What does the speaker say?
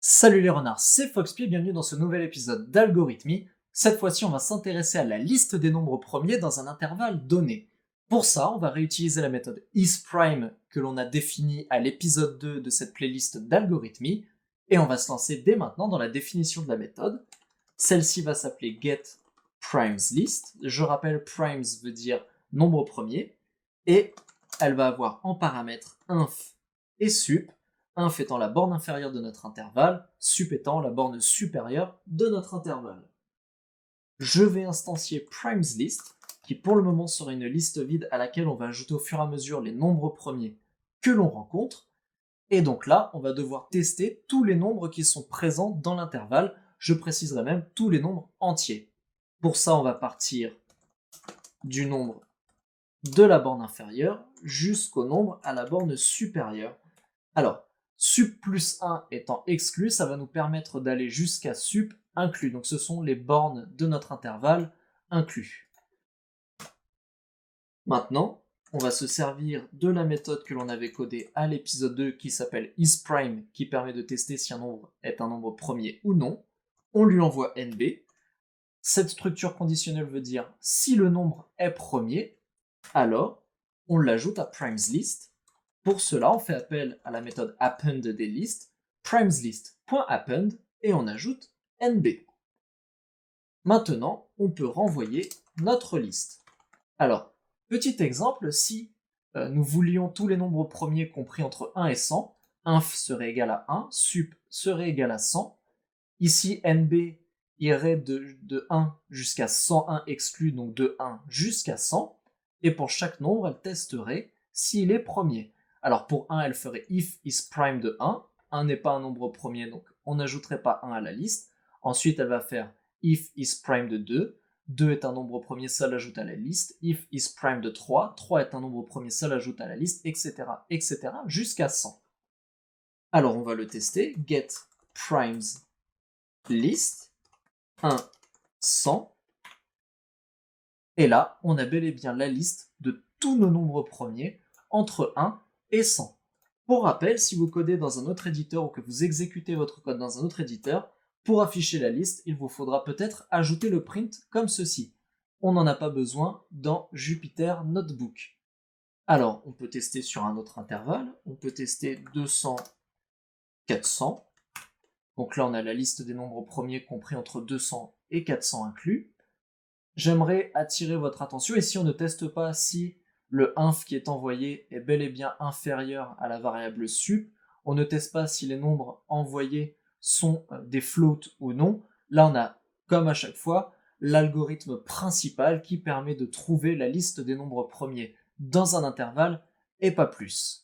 Salut les renards, c'est Foxpie, bienvenue dans ce nouvel épisode d'Algorithmie. Cette fois-ci, on va s'intéresser à la liste des nombres premiers dans un intervalle donné. Pour ça, on va réutiliser la méthode isPrime que l'on a définie à l'épisode 2 de cette playlist d'Algorithmie, et on va se lancer dès maintenant dans la définition de la méthode. Celle-ci va s'appeler getPrimesList. Je rappelle, primes veut dire nombre premier, et elle va avoir en paramètres inf et sup, inf étant la borne inférieure de notre intervalle, sup étant la borne supérieure de notre intervalle. Je vais instancier primesList, qui pour le moment sera une liste vide à laquelle on va ajouter au fur et à mesure les nombres premiers que l'on rencontre. Et donc là, on va devoir tester tous les nombres qui sont présents dans l'intervalle. Je préciserai même tous les nombres entiers. Pour ça, on va partir du nombre de la borne inférieure jusqu'au nombre à la borne supérieure. Alors, sup plus 1 étant exclu, ça va nous permettre d'aller jusqu'à sup inclus. Donc ce sont les bornes de notre intervalle inclus. Maintenant, on va se servir de la méthode que l'on avait codée à l'épisode 2 qui s'appelle isPrime, qui permet de tester si un nombre est un nombre premier ou non. On lui envoie nb. Cette structure conditionnelle veut dire si le nombre est premier, alors on l'ajoute à primesList. Pour cela, on fait appel à la méthode append des listes, primesList.append, et on ajoute nb. Maintenant, on peut renvoyer notre liste. Alors, petit exemple, si nous voulions tous les nombres premiers compris entre 1 et 100, inf serait égal à 1, sup serait égal à 100. Ici, nb irait de 1 jusqu'à 101 exclu, donc de 1 jusqu'à 100. Et pour chaque nombre, elle testerait s'il est premier. Alors pour 1, elle ferait if isPrime de 1. 1 n'est pas un nombre premier, donc on n'ajouterait pas 1 à la liste. Ensuite, elle va faire if isPrime de 2. 2 est un nombre premier, ça l'ajoute à la liste. If isPrime de 3. 3 est un nombre premier, ça l'ajoute à la liste, etc., etc., jusqu'à 100. Alors on va le tester. Get primes list 1, 100. Et là, on a bel et bien la liste de tous nos nombres premiers entre 1 et 100. Pour rappel, si vous codez dans un autre éditeur ou que vous exécutez votre code dans un autre éditeur, pour afficher la liste, il vous faudra peut-être ajouter le print comme ceci. On n'en a pas besoin dans Jupyter Notebook. Alors, on peut tester sur un autre intervalle. On peut tester 200, 400. Donc là, on a la liste des nombres premiers compris entre 200 et 400 inclus. J'aimerais attirer votre attention, ici on ne teste pas si le inf qui est envoyé est bel et bien inférieur à la variable sup, on ne teste pas si les nombres envoyés sont des floats ou non. Là on a, comme à chaque fois, l'algorithme principal qui permet de trouver la liste des nombres premiers dans un intervalle et pas plus.